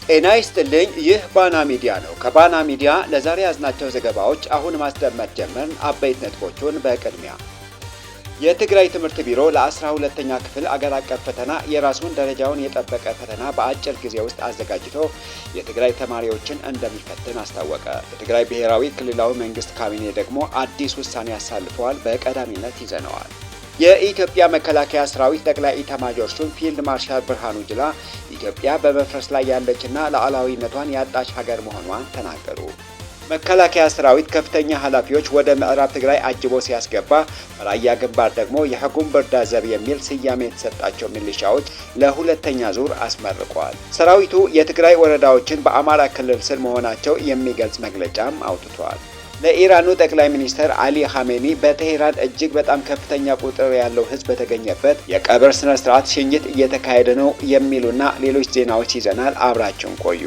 ጤና ይስጥልኝ። ይህ ባና ሚዲያ ነው። ከባና ሚዲያ ለዛሬ ያዝናቸው ዘገባዎች አሁን ማስደመጥ ጀመርን። አበይት ነጥቦቹን በቅድሚያ የትግራይ ትምህርት ቢሮ ለ12ኛ ክፍል አገር አቀፍ ፈተና የራሱን ደረጃውን የጠበቀ ፈተና በአጭር ጊዜ ውስጥ አዘጋጅቶ የትግራይ ተማሪዎችን እንደሚፈትን አስታወቀ። የትግራይ ብሔራዊ ክልላዊ መንግስት ካቢኔ ደግሞ አዲስ ውሳኔ አሳልፈዋል። በቀዳሚነት ይዘነዋል። የኢትዮጵያ መከላከያ ሰራዊት ጠቅላይ ኢታማዦር ሹም ፊልድ ማርሻል ብርሃኑ ጁላ ኢትዮጵያ በመፍረስ ላይ ያለችና ሉዓላዊነቷን ያጣች ሀገር መሆኗን ተናገሩ። መከላከያ ሰራዊት ከፍተኛ ኃላፊዎች ወደ ምዕራብ ትግራይ አጅቦ ሲያስገባ፣ በራያ ግንባር ደግሞ የሐጉም ብርዳ ዘብ የሚል ስያሜ የተሰጣቸው ሚሊሻዎች ለሁለተኛ ዙር አስመርቀዋል። ሰራዊቱ የትግራይ ወረዳዎችን በአማራ ክልል ስር መሆናቸው የሚገልጽ መግለጫም አውጥቷል። ለኢራኑ ጠቅላይ ሚኒስትር አሊ ኻሜኒ በቴሄራን እጅግ በጣም ከፍተኛ ቁጥር ያለው ሕዝብ በተገኘበት የቀብር ስነ ስርዓት ሽኝት እየተካሄደ ነው የሚሉና ሌሎች ዜናዎች ይዘናል። አብራችሁን ቆዩ።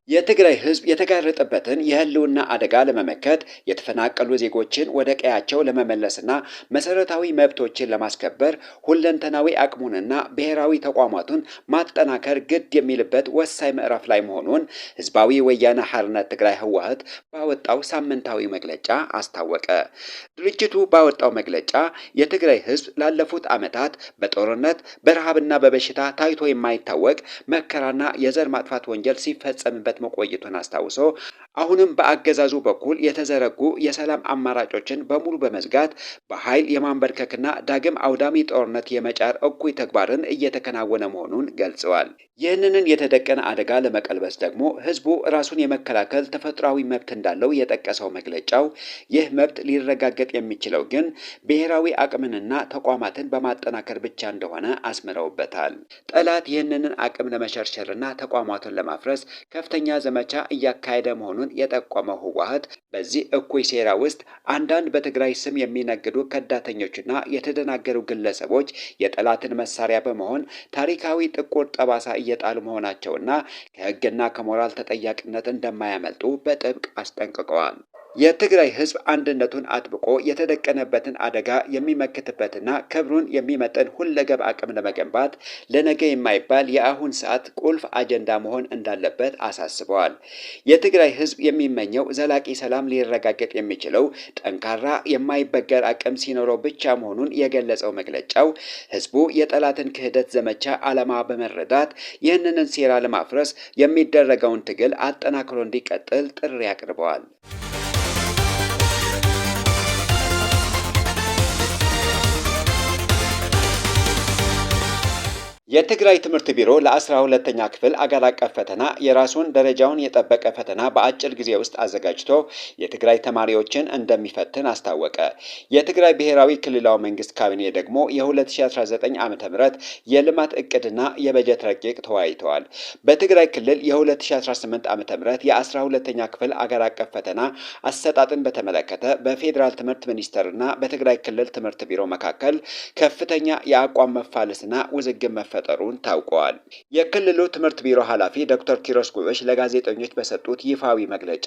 የትግራይ ህዝብ የተጋረጠበትን የህልውና አደጋ ለመመከት የተፈናቀሉ ዜጎችን ወደ ቀያቸው ለመመለስና መሰረታዊ መብቶችን ለማስከበር ሁለንተናዊ አቅሙንና ብሔራዊ ተቋማቱን ማጠናከር ግድ የሚልበት ወሳኝ ምዕራፍ ላይ መሆኑን ህዝባዊ ወያነ ሓርነት ትግራይ ህወሓት ባወጣው ሳምንታዊ መግለጫ አስታወቀ። ድርጅቱ ባወጣው መግለጫ የትግራይ ህዝብ ላለፉት ዓመታት በጦርነት በረሃብና በበሽታ ታይቶ የማይታወቅ መከራና የዘር ማጥፋት ወንጀል ሲፈጸምበት መቆየቱን አስታውሶ አሁንም በአገዛዙ በኩል የተዘረጉ የሰላም አማራጮችን በሙሉ በመዝጋት በኃይል የማንበርከክና ዳግም አውዳሚ ጦርነት የመጫር እኩይ ተግባርን እየተከናወነ መሆኑን ገልጸዋል። ይህንን የተደቀነ አደጋ ለመቀልበስ ደግሞ ህዝቡ ራሱን የመከላከል ተፈጥሯዊ መብት እንዳለው የጠቀሰው መግለጫው ይህ መብት ሊረጋገጥ የሚችለው ግን ብሔራዊ አቅምንና ተቋማትን በማጠናከር ብቻ እንደሆነ አስምረውበታል። ጠላት ይህንን አቅም ለመሸርሸርና ተቋማቱን ለማፍረስ ከፍተኛ ዘመቻ እያካሄደ መሆኑን የጠቆመው ህወሓት በዚህ እኩይ ሴራ ውስጥ አንዳንድ በትግራይ ስም የሚነግዱ ከዳተኞችና የተደናገሩ ግለሰቦች የጠላትን መሳሪያ በመሆን ታሪካዊ ጥቁር ጠባሳ እየጣሉ መሆናቸውና ከህግና ከሞራል ተጠያቂነት እንደማያመልጡ በጥብቅ አስጠንቅቀዋል። የትግራይ ህዝብ አንድነቱን አጥብቆ የተደቀነበትን አደጋ የሚመክትበትና ክብሩን የሚመጥን ሁለገብ አቅም ለመገንባት ለነገ የማይባል የአሁን ሰዓት ቁልፍ አጀንዳ መሆን እንዳለበት አሳስበዋል። የትግራይ ህዝብ የሚመኘው ዘላቂ ሰላም ሊረጋገጥ የሚችለው ጠንካራ የማይበገር አቅም ሲኖረው ብቻ መሆኑን የገለጸው መግለጫው ህዝቡ የጠላትን ክህደት ዘመቻ ዓላማ በመረዳት ይህንን ሴራ ለማፍረስ የሚደረገውን ትግል አጠናክሮ እንዲቀጥል ጥሪ አቅርበዋል። የትግራይ ትምህርት ቢሮ ለ12ኛ ክፍል አገር አቀፍ ፈተና የራሱን ደረጃውን የጠበቀ ፈተና በአጭር ጊዜ ውስጥ አዘጋጅቶ የትግራይ ተማሪዎችን እንደሚፈትን አስታወቀ። የትግራይ ብሔራዊ ክልላዊ መንግስት ካቢኔ ደግሞ የ2019 ዓ.ም የልማት እቅድና የበጀት ረቂቅ ተወያይተዋል። በትግራይ ክልል የ2018 ዓ.ም የ12ኛ ክፍል አገር አቀፍ ፈተና አሰጣጥን በተመለከተ በፌዴራል ትምህርት ሚኒስቴርና በትግራይ ክልል ትምህርት ቢሮ መካከል ከፍተኛ የአቋም መፋለስና ውዝግብ ጠሩን ታውቋል። የክልሉ ትምህርት ቢሮ ኃላፊ ዶክተር ኪሮስ ጉበሽ ለጋዜጠኞች በሰጡት ይፋዊ መግለጫ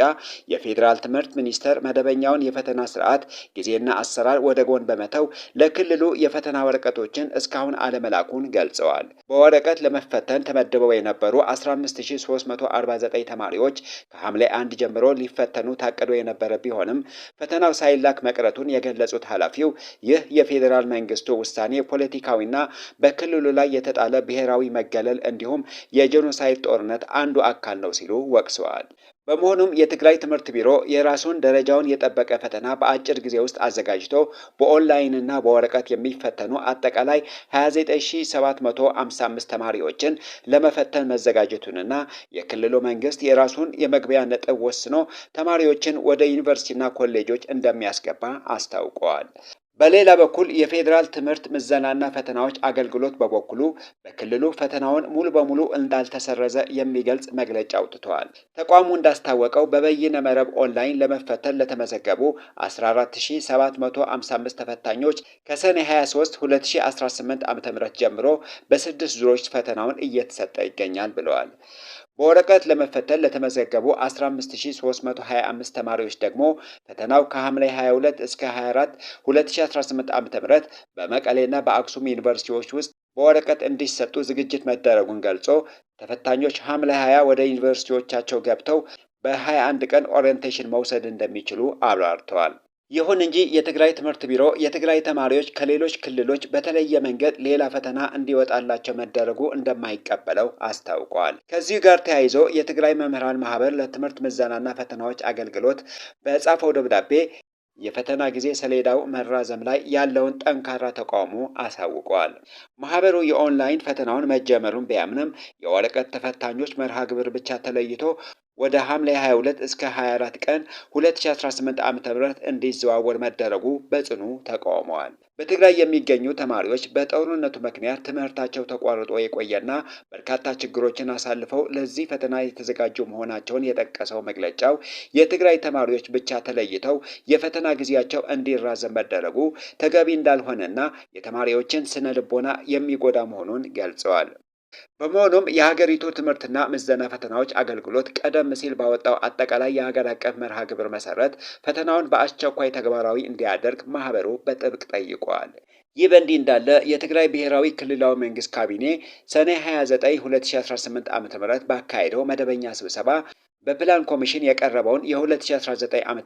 የፌዴራል ትምህርት ሚኒስቴር መደበኛውን የፈተና ስርዓት ጊዜና አሰራር ወደ ጎን በመተው ለክልሉ የፈተና ወረቀቶችን እስካሁን አለመላኩን ገልጸዋል። በወረቀት ለመፈተን ተመድበው የነበሩ 15349 ተማሪዎች ከሐምሌ 1 ጀምሮ ሊፈተኑ ታቅዶ የነበረ ቢሆንም ፈተናው ሳይላክ መቅረቱን የገለጹት ኃላፊው ይህ የፌዴራል መንግስቱ ውሳኔ ፖለቲካዊና በክልሉ ላይ የተጣለ ብሔራዊ መገለል እንዲሁም የጄኖሳይድ ጦርነት አንዱ አካል ነው ሲሉ ወቅሰዋል። በመሆኑም የትግራይ ትምህርት ቢሮ የራሱን ደረጃውን የጠበቀ ፈተና በአጭር ጊዜ ውስጥ አዘጋጅቶ በኦንላይንና በወረቀት የሚፈተኑ አጠቃላይ 29755 ተማሪዎችን ለመፈተን መዘጋጀቱንና የክልሉ መንግስት የራሱን የመግቢያ ነጥብ ወስኖ ተማሪዎችን ወደ ዩኒቨርሲቲና ኮሌጆች እንደሚያስገባ አስታውቀዋል። በሌላ በኩል የፌዴራል ትምህርት ምዘናና ፈተናዎች አገልግሎት በበኩሉ በክልሉ ፈተናውን ሙሉ በሙሉ እንዳልተሰረዘ የሚገልጽ መግለጫ አውጥቷል። ተቋሙ እንዳስታወቀው በበይነ መረብ ኦንላይን ለመፈተን ለተመዘገቡ 14755 ተፈታኞች ከሰኔ 23 2018 ዓ.ም ጀምሮ በ6 ዙሮች ፈተናውን እየተሰጠ ይገኛል ብለዋል። በወረቀት ለመፈተን ለተመዘገቡ 15325 ተማሪዎች ደግሞ ፈተናው ከሐምሌ 22 እስከ 24 2018 ዓ.ም በመቀሌና በአክሱም ዩኒቨርሲቲዎች ውስጥ በወረቀት እንዲሰጡ ዝግጅት መደረጉን ገልጾ ተፈታኞች ሐምሌ 20 ወደ ዩኒቨርሲቲዎቻቸው ገብተው በ21 ቀን ኦሪየንቴሽን መውሰድ እንደሚችሉ አብራርተዋል። ይሁን እንጂ የትግራይ ትምህርት ቢሮ የትግራይ ተማሪዎች ከሌሎች ክልሎች በተለየ መንገድ ሌላ ፈተና እንዲወጣላቸው መደረጉ እንደማይቀበለው አስታውቋል። ከዚሁ ጋር ተያይዞ የትግራይ መምህራን ማህበር ለትምህርት ምዘናና ፈተናዎች አገልግሎት በጻፈው ደብዳቤ የፈተና ጊዜ ሰሌዳው መራዘም ላይ ያለውን ጠንካራ ተቃውሞ አሳውቋል። ማህበሩ የኦንላይን ፈተናውን መጀመሩን ቢያምንም የወረቀት ተፈታኞች መርሃ ግብር ብቻ ተለይቶ ወደ ሐምሌ 22 እስከ 24 ቀን 2018 ዓ.ም እንዲዘዋወር መደረጉ በጽኑ ተቃውመዋል። በትግራይ የሚገኙ ተማሪዎች በጦርነቱ ምክንያት ትምህርታቸው ተቋርጦ የቆየና በርካታ ችግሮችን አሳልፈው ለዚህ ፈተና የተዘጋጁ መሆናቸውን የጠቀሰው መግለጫው የትግራይ ተማሪዎች ብቻ ተለይተው የፈተና ጊዜያቸው እንዲራዘም መደረጉ ተገቢ እንዳልሆነና የተማሪዎችን ስነ ልቦና የሚጎዳ መሆኑን ገልጸዋል። በመሆኑም የሀገሪቱ ትምህርትና ምዘና ፈተናዎች አገልግሎት ቀደም ሲል ባወጣው አጠቃላይ የሀገር አቀፍ መርሃ ግብር መሰረት ፈተናውን በአስቸኳይ ተግባራዊ እንዲያደርግ ማህበሩ በጥብቅ ጠይቋል። ይህ በእንዲህ እንዳለ የትግራይ ብሔራዊ ክልላዊ መንግስት ካቢኔ ሰኔ 29 2018 ዓ.ም ባካሄደው መደበኛ ስብሰባ በፕላን ኮሚሽን የቀረበውን የ2019 ዓ.ም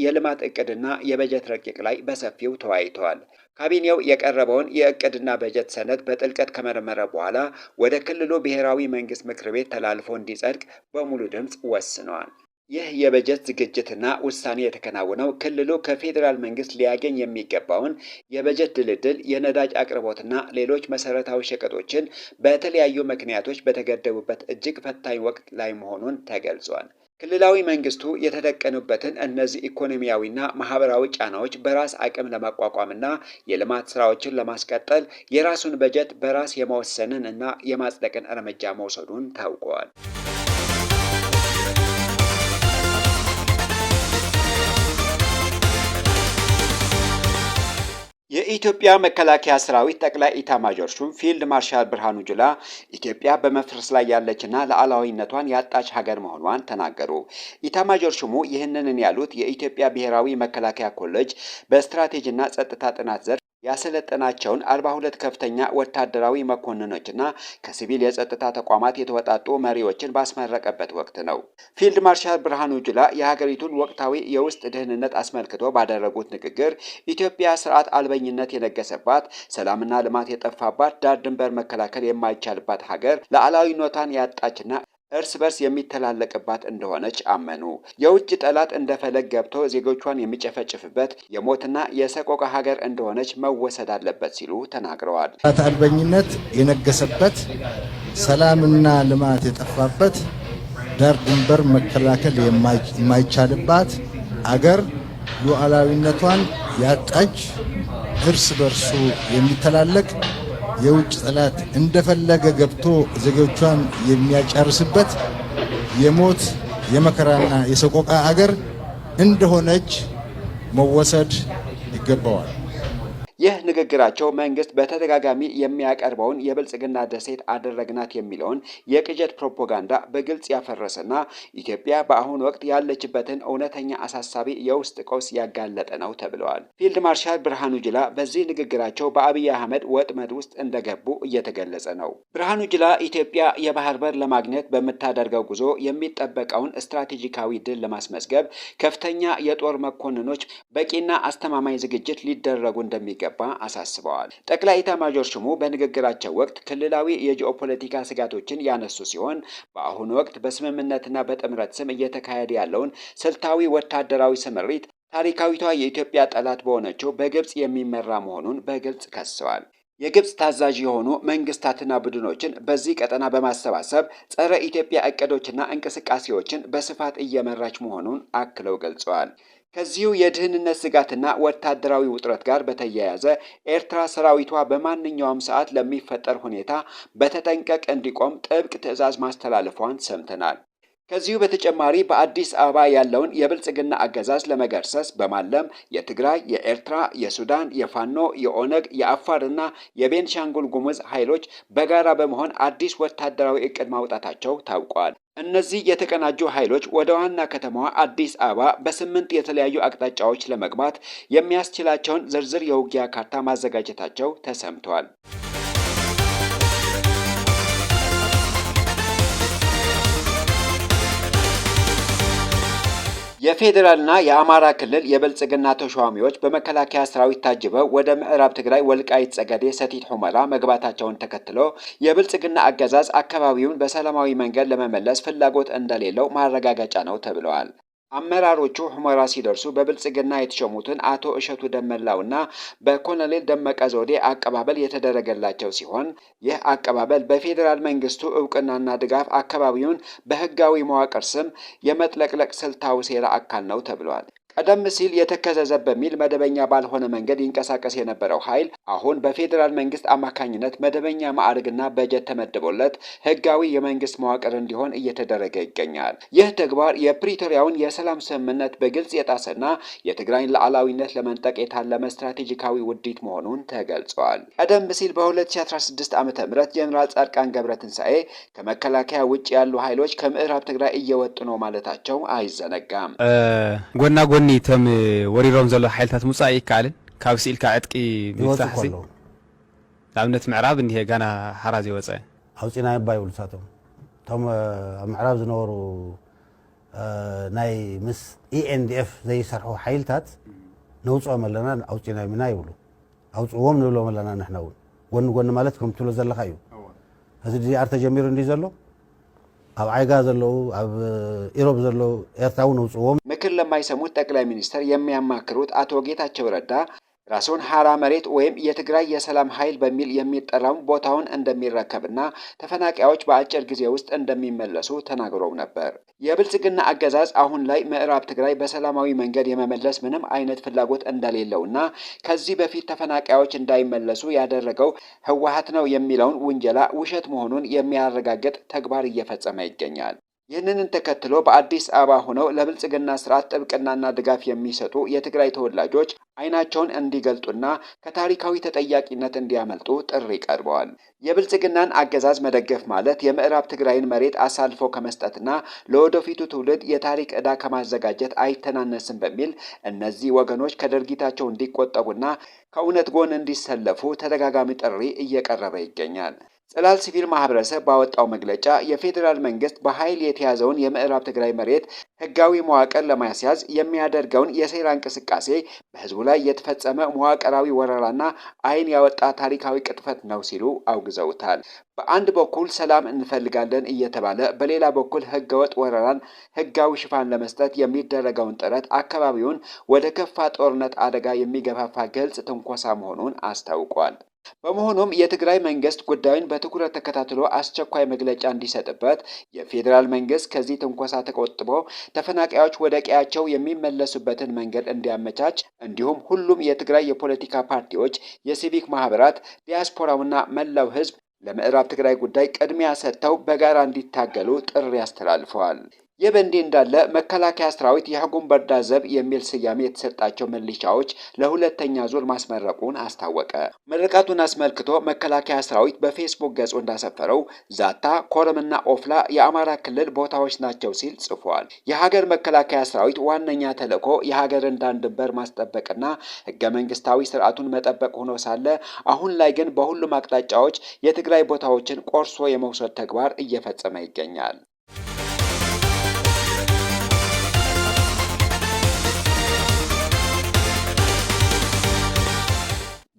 የልማት እቅድና የበጀት ረቂቅ ላይ በሰፊው ተወያይተዋል። ካቢኔው የቀረበውን የእቅድና በጀት ሰነድ በጥልቀት ከመረመረ በኋላ ወደ ክልሉ ብሔራዊ መንግስት ምክር ቤት ተላልፎ እንዲጸድቅ በሙሉ ድምፅ ወስነዋል። ይህ የበጀት ዝግጅትና ውሳኔ የተከናወነው ክልሉ ከፌዴራል መንግስት ሊያገኝ የሚገባውን የበጀት ድልድል፣ የነዳጅ አቅርቦትና ሌሎች መሰረታዊ ሸቀጦችን በተለያዩ ምክንያቶች በተገደቡበት እጅግ ፈታኝ ወቅት ላይ መሆኑን ተገልጿል። ክልላዊ መንግስቱ የተደቀኑበትን እነዚህ ኢኮኖሚያዊና ማህበራዊ ጫናዎች በራስ አቅም ለማቋቋምና የልማት ስራዎችን ለማስቀጠል የራሱን በጀት በራስ የመወሰንን እና የማጽደቅን እርምጃ መውሰዱን ታውቋል። የኢትዮጵያ መከላከያ ሰራዊት ጠቅላይ ኢታማዦር ሹም ፊልድ ማርሻል ብርሃኑ ጁላ ኢትዮጵያ በመፍረስ ላይ ያለችና ሉዓላዊነቷን ያጣች ሀገር መሆኗን ተናገሩ። ኢታማዦር ሹሙ ይህንን ያሉት የኢትዮጵያ ብሔራዊ መከላከያ ኮሌጅ በስትራቴጂና ጸጥታ ጥናት ዘርፍ ያሰለጠናቸውን 42 ከፍተኛ ወታደራዊ መኮንኖችና ከሲቪል የጸጥታ ተቋማት የተወጣጡ መሪዎችን ባስመረቀበት ወቅት ነው። ፊልድ ማርሻል ብርሃኑ ጁላ የሀገሪቱን ወቅታዊ የውስጥ ደህንነት አስመልክቶ ባደረጉት ንግግር ኢትዮጵያ ስርዓት አልበኝነት የነገሰባት፣ ሰላምና ልማት የጠፋባት፣ ዳር ድንበር መከላከል የማይቻልባት ሀገር ሉዓላዊነቷን ያጣችና እርስ በርስ የሚተላለቅባት እንደሆነች አመኑ። የውጭ ጠላት እንደፈለግ ገብቶ ዜጎቿን የሚጨፈጭፍበት የሞትና የሰቆቃ ሀገር እንደሆነች መወሰድ አለበት ሲሉ ተናግረዋል። ስርዓት አልበኝነት የነገሰበት፣ ሰላምና ልማት የጠፋበት፣ ዳር ድንበር መከላከል የማይቻልባት አገር ሉዓላዊነቷን ያጣች፣ እርስ በርሱ የሚተላለቅ የውጭ ጠላት እንደፈለገ ገብቶ ዜጎቿን የሚያጨርስበት የሞት የመከራና የሰቆቃ አገር እንደሆነች መወሰድ ይገባዋል። ይህ ንግግራቸው መንግስት በተደጋጋሚ የሚያቀርበውን የብልጽግና ደሴት አደረግናት የሚለውን የቅዠት ፕሮፓጋንዳ በግልጽ ያፈረሰና ኢትዮጵያ በአሁኑ ወቅት ያለችበትን እውነተኛ አሳሳቢ የውስጥ ቀውስ ያጋለጠ ነው ተብለዋል። ፊልድ ማርሻል ብርሃኑ ጁላ በዚህ ንግግራቸው በአብይ አህመድ ወጥመድ ውስጥ እንደገቡ እየተገለጸ ነው። ብርሃኑ ጁላ ኢትዮጵያ የባህር በር ለማግኘት በምታደርገው ጉዞ የሚጠበቀውን ስትራቴጂካዊ ድል ለማስመዝገብ ከፍተኛ የጦር መኮንኖች በቂና አስተማማኝ ዝግጅት ሊደረጉ እንደሚገባ አሳስበዋል። ጠቅላይ ኢታማዦር ሹሙ በንግግራቸው ወቅት ክልላዊ የጂኦፖለቲካ ስጋቶችን ያነሱ ሲሆን በአሁኑ ወቅት በስምምነትና በጥምረት ስም እየተካሄደ ያለውን ስልታዊ ወታደራዊ ስምሪት ታሪካዊቷ የኢትዮጵያ ጠላት በሆነችው በግብጽ የሚመራ መሆኑን በግልጽ ከሰዋል። የግብጽ ታዛዥ የሆኑ መንግስታትና ቡድኖችን በዚህ ቀጠና በማሰባሰብ ጸረ ኢትዮጵያ እቅዶችና እንቅስቃሴዎችን በስፋት እየመራች መሆኑን አክለው ገልጸዋል። ከዚሁ የደህንነት ስጋትና ወታደራዊ ውጥረት ጋር በተያያዘ ኤርትራ ሰራዊቷ በማንኛውም ሰዓት ለሚፈጠር ሁኔታ በተጠንቀቅ እንዲቆም ጥብቅ ትዕዛዝ ማስተላለፏን ሰምተናል። ከዚሁ በተጨማሪ በአዲስ አበባ ያለውን የብልጽግና አገዛዝ ለመገርሰስ በማለም የትግራይ፣ የኤርትራ፣ የሱዳን፣ የፋኖ፣ የኦነግ፣ የአፋርና የቤንሻንጉል ጉሙዝ ኃይሎች በጋራ በመሆን አዲስ ወታደራዊ እቅድ ማውጣታቸው ታውቋል። እነዚህ የተቀናጁ ኃይሎች ወደ ዋና ከተማዋ አዲስ አበባ በ8 የተለያዩ አቅጣጫዎች ለመግባት የሚያስችላቸውን ዝርዝር የውጊያ ካርታ ማዘጋጀታቸው ተሰምቷል። የፌዴራልና የአማራ ክልል የብልጽግና ተሿሚዎች በመከላከያ ሰራዊት ታጅበው ወደ ምዕራብ ትግራይ ወልቃይት ጸገዴ ሰቲት ሁመራ መግባታቸውን ተከትሎ የብልጽግና አገዛዝ አካባቢውን በሰላማዊ መንገድ ለመመለስ ፍላጎት እንደሌለው ማረጋገጫ ነው ተብለዋል። አመራሮቹ ሁመራ ሲደርሱ በብልጽግና የተሾሙትን አቶ እሸቱ ደመላውና በኮሎኔል ደመቀ ዘውዴ አቀባበል የተደረገላቸው ሲሆን ይህ አቀባበል በፌዴራል መንግስቱ እውቅናና ድጋፍ አካባቢውን በህጋዊ መዋቅር ስም የመጥለቅለቅ ስልታዊ ሴራ አካል ነው ተብሏል። ቀደም ሲል የተከዘዘ በሚል መደበኛ ባልሆነ መንገድ ይንቀሳቀስ የነበረው ኃይል አሁን በፌዴራል መንግስት አማካኝነት መደበኛ ማዕረግና በጀት ተመድቦለት ህጋዊ የመንግስት መዋቅር እንዲሆን እየተደረገ ይገኛል። ይህ ተግባር የፕሪቶሪያውን የሰላም ስምምነት በግልጽ የጣሰና የትግራይን ሉዓላዊነት ለመንጠቅ የታለመ ስትራቴጂካዊ ውዲት መሆኑን ተገልጿል። ቀደም ሲል በ2016 ዓ.ም ጀነራል ጻድቃን ገብረትንሳኤ ከመከላከያ ውጭ ያሉ ኃይሎች ከምዕራብ ትግራይ እየወጡ ነው ማለታቸው አይዘነጋም። ጎና ጎኒ ተም ወሪሮም ዘሎ ሓይልታት ሙጻእ ይካልን ካብ ሲልካ ዕጥቂ ምፍታሕሲ ኣብነት ምዕራብ እንሄ ጋና ሓራዝ ይወፀ ኣውፂና ይባይ ውልሳቶም ቶም ምዕራብ ዝነበሩ ናይ ምስ ኢኤንዲኤፍ ዘይሰርሑ ሓይልታት ነውፅኦም ኣለና ኣውፂና ምና ይብሉ ኣውፅዎም ንብሎም ኣለና ንሕና እውን ጎኒ ጎኒ ማለት ከም ትብሎ ዘለካ እዩ እዚ ዲአር ተጀሚሩ እንዲ ዘሎ ኣብ ዓይጋ ዘለው ኣብ ኢሮብ ዘለው ኤርትራው ነውፅዎም ምክር ለማይሰሙት ጠቅላይ ሚኒስትር የሚያማክሩት አቶ ጌታቸው ረዳ ራሱን ሐራ መሬት ወይም የትግራይ የሰላም ኃይል በሚል የሚጠራው ቦታውን እንደሚረከብና ተፈናቃዮች በአጭር ጊዜ ውስጥ እንደሚመለሱ ተናግረው ነበር። የብልጽግና አገዛዝ አሁን ላይ ምዕራብ ትግራይ በሰላማዊ መንገድ የመመለስ ምንም አይነት ፍላጎት እንደሌለውና ከዚህ በፊት ተፈናቃዮች እንዳይመለሱ ያደረገው ህወሓት ነው የሚለውን ውንጀላ ውሸት መሆኑን የሚያረጋግጥ ተግባር እየፈጸመ ይገኛል። ይህንን ተከትሎ በአዲስ አበባ ሆነው ለብልጽግና ስርዓት ጥብቅናና ድጋፍ የሚሰጡ የትግራይ ተወላጆች አይናቸውን እንዲገልጡና ከታሪካዊ ተጠያቂነት እንዲያመልጡ ጥሪ ቀርበዋል። የብልጽግናን አገዛዝ መደገፍ ማለት የምዕራብ ትግራይን መሬት አሳልፎ ከመስጠትና ለወደፊቱ ትውልድ የታሪክ ዕዳ ከማዘጋጀት አይተናነስም በሚል እነዚህ ወገኖች ከድርጊታቸው እንዲቆጠቡና ከእውነት ጎን እንዲሰለፉ ተደጋጋሚ ጥሪ እየቀረበ ይገኛል። ጽላል ሲቪል ማህበረሰብ ባወጣው መግለጫ የፌዴራል መንግስት በኃይል የተያዘውን የምዕራብ ትግራይ መሬት ህጋዊ መዋቅር ለማስያዝ የሚያደርገውን የሴራ እንቅስቃሴ በህዝቡ ላይ የተፈጸመ መዋቅራዊ ወረራና አይን ያወጣ ታሪካዊ ቅጥፈት ነው ሲሉ አውግዘውታል። በአንድ በኩል ሰላም እንፈልጋለን እየተባለ በሌላ በኩል ህገወጥ ወረራን ህጋዊ ሽፋን ለመስጠት የሚደረገውን ጥረት አካባቢውን ወደ ከፋ ጦርነት አደጋ የሚገፋፋ ግልጽ ትንኮሳ መሆኑን አስታውቋል። በመሆኑም የትግራይ መንግስት ጉዳዩን በትኩረት ተከታትሎ አስቸኳይ መግለጫ እንዲሰጥበት፣ የፌዴራል መንግስት ከዚህ ትንኮሳ ተቆጥቦ ተፈናቃዮች ወደ ቀያቸው የሚመለሱበትን መንገድ እንዲያመቻች እንዲሁም ሁሉም የትግራይ የፖለቲካ ፓርቲዎች፣ የሲቪክ ማህበራት፣ ዲያስፖራውና መላው ህዝብ ለምዕራብ ትግራይ ጉዳይ ቅድሚያ ሰጥተው በጋራ እንዲታገሉ ጥሪ አስተላልፈዋል። ይህ በእንዲህ እንዳለ መከላከያ ሰራዊት የሀጉንበርዳ ዘብ የሚል ስያሜ የተሰጣቸው ሚሊሻዎች ለሁለተኛ ዙር ማስመረቁን አስታወቀ። ምርቃቱን አስመልክቶ መከላከያ ሰራዊት በፌስቡክ ገጹ እንዳሰፈረው ዛታ፣ ኮረምና ኦፍላ የአማራ ክልል ቦታዎች ናቸው ሲል ጽፏል። የሀገር መከላከያ ሰራዊት ዋነኛ ተልዕኮ የሀገርን ዳር ድንበር ማስጠበቅና ህገ መንግስታዊ ስርዓቱን መጠበቅ ሆኖ ሳለ አሁን ላይ ግን በሁሉም አቅጣጫዎች የትግራይ ቦታዎችን ቆርሶ የመውሰድ ተግባር እየፈጸመ ይገኛል።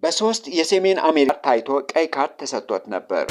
በሶስት የሰሜን አሜሪካ ታይቶ ቀይ ካርድ ተሰጥቶት ነበር።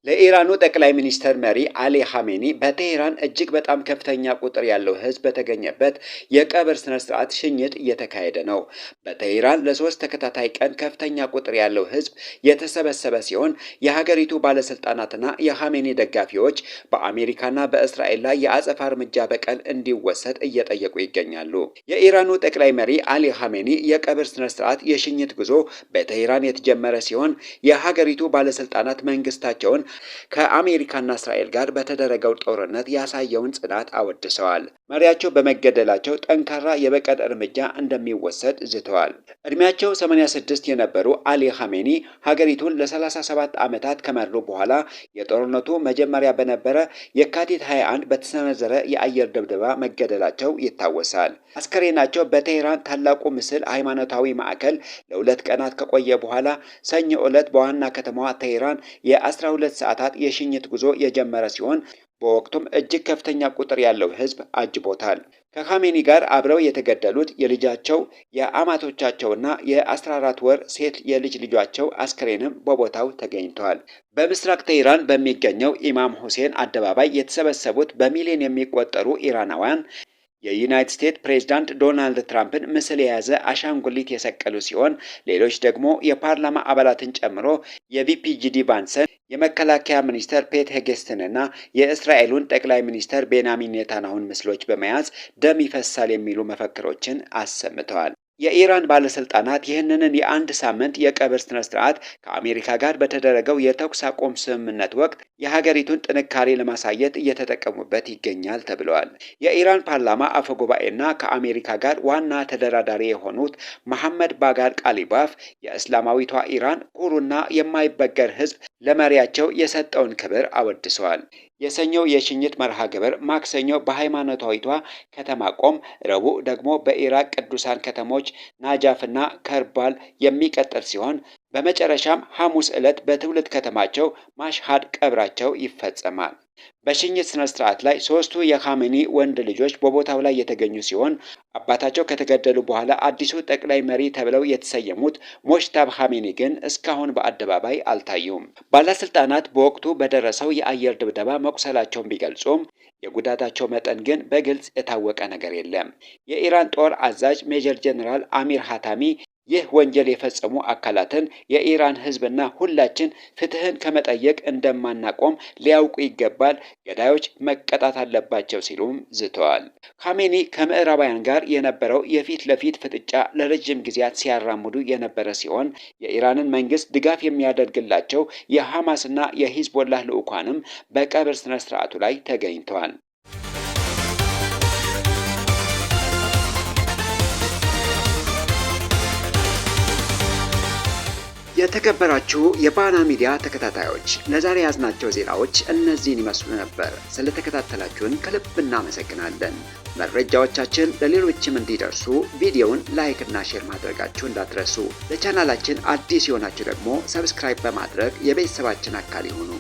ለኢራኑ ጠቅላይ ሚኒስትር መሪ አሊ ኻሜኒ በቴህራን እጅግ በጣም ከፍተኛ ቁጥር ያለው ህዝብ በተገኘበት የቀብር ስነ ስርዓት ሽኝት እየተካሄደ ነው። በቴህራን ለሶስት ተከታታይ ቀን ከፍተኛ ቁጥር ያለው ህዝብ የተሰበሰበ ሲሆን የሀገሪቱ ባለስልጣናትና የኻሜኒ ደጋፊዎች በአሜሪካና በእስራኤል ላይ የአጸፋ እርምጃ በቀል እንዲወሰድ እየጠየቁ ይገኛሉ። የኢራኑ ጠቅላይ መሪ አሊ ኻሜኒ የቀብር ስነ ስርዓት የሽኝት ጉዞ በቴህራን የተጀመረ ሲሆን የሀገሪቱ ባለስልጣናት መንግስታቸውን ከአሜሪካና እስራኤል ጋር በተደረገው ጦርነት ያሳየውን ጽናት አወድሰዋል። መሪያቸው በመገደላቸው ጠንካራ የበቀል እርምጃ እንደሚወሰድ ዝተዋል። እድሜያቸው 86 የነበሩ አሊ ኻሜኒ ሀገሪቱን ለ37 ዓመታት ከመሩ በኋላ የጦርነቱ መጀመሪያ በነበረ የካቲት 21 በተሰነዘረ የአየር ድብደባ መገደላቸው ይታወሳል። አስከሬናቸው በቴህራን ታላቁ ምስል ሃይማኖታዊ ማዕከል ለ2 ቀናት ከቆየ በኋላ ሰኞ ዕለት በዋና ከተማዋ ቴህራን የ12 ሰዓታት የሽኝት ጉዞ የጀመረ ሲሆን በወቅቱም እጅግ ከፍተኛ ቁጥር ያለው ህዝብ አጅቦታል። ከኻሜኒ ጋር አብረው የተገደሉት የልጃቸው የአማቶቻቸውና የ14 ወር ሴት የልጅ ልጃቸው አስከሬንም በቦታው ተገኝተዋል። በምስራቅ ቴህራን በሚገኘው ኢማም ሁሴን አደባባይ የተሰበሰቡት በሚሊዮን የሚቆጠሩ ኢራናውያን የዩናይትድ ስቴትስ ፕሬዝዳንት ዶናልድ ትራምፕን ምስል የያዘ አሻንጉሊት የሰቀሉ ሲሆን ሌሎች ደግሞ የፓርላማ አባላትን ጨምሮ የቪፒ ቫንስን፣ የመከላከያ ሚኒስተር ፔት ሄግሴትንና የእስራኤሉን ጠቅላይ ሚኒስተር ቤንያሚን ኔታንያሁን ምስሎች በመያዝ ደም ይፈሳል የሚሉ መፈክሮችን አሰምተዋል። የኢራን ባለስልጣናት ይህንን የአንድ ሳምንት የቀብር ስነ ስርዓት ከአሜሪካ ጋር በተደረገው የተኩስ አቁም ስምምነት ወቅት የሀገሪቱን ጥንካሬ ለማሳየት እየተጠቀሙበት ይገኛል ተብለዋል። የኢራን ፓርላማ አፈጉባኤና ከአሜሪካ ጋር ዋና ተደራዳሪ የሆኑት መሐመድ ባጋር ቃሊባፍ የእስላማዊቷ ኢራን ኩሩና የማይበገር ህዝብ ለመሪያቸው የሰጠውን ክብር አወድሰዋል። የሰኞው የሽኝት መርሃ ግብር ማክሰኞ በሃይማኖታዊቷ ከተማ ቆም፣ ረቡዕ ደግሞ በኢራቅ ቅዱሳን ከተሞች ናጃፍና ከርባል የሚቀጥል ሲሆን በመጨረሻም ሐሙስ ዕለት በትውልድ ከተማቸው ማሽሃድ ቀብራቸው ይፈጸማል። በሽኝት ስነ ስርዓት ላይ 3ቱ የኻሜኒ ወንድ ልጆች በቦታው ላይ የተገኙ ሲሆን አባታቸው ከተገደሉ በኋላ አዲሱ ጠቅላይ መሪ ተብለው የተሰየሙት ሞጅታባ ኻሜኒ ግን እስካሁን በአደባባይ አልታዩም። ባለስልጣናት በወቅቱ በደረሰው የአየር ድብደባ መቁሰላቸውን ቢገልጹም የጉዳታቸው መጠን ግን በግልጽ የታወቀ ነገር የለም። የኢራን ጦር አዛዥ ሜጀር ጀነራል አሚር ሀታሚ ይህ ወንጀል የፈጸሙ አካላትን የኢራን ህዝብና ሁላችን ፍትህን ከመጠየቅ እንደማናቆም ሊያውቁ ይገባል፣ ገዳዮች መቀጣት አለባቸው ሲሉም ዝተዋል። ኻሜኒ ከምዕራባውያን ጋር የነበረው የፊት ለፊት ፍጥጫ ለረጅም ጊዜያት ሲያራምዱ የነበረ ሲሆን የኢራንን መንግስት ድጋፍ የሚያደርግላቸው የሐማስና የሂዝቦላህ ልዑካንም በቀብር ስነ ስርዓቱ ላይ ተገኝተዋል። የተከበራችሁ የባና ሚዲያ ተከታታዮች ለዛሬ ያዝናቸው ዜናዎች እነዚህን ይመስሉ ነበር። ስለተከታተላችሁን ከልብ እናመሰግናለን። መረጃዎቻችን ለሌሎችም እንዲደርሱ ቪዲዮውን ላይክ እና ሼር ማድረጋችሁ እንዳትረሱ። ለቻናላችን አዲስ የሆናችሁ ደግሞ ሰብስክራይብ በማድረግ የቤተሰባችን አካል ይሁኑ።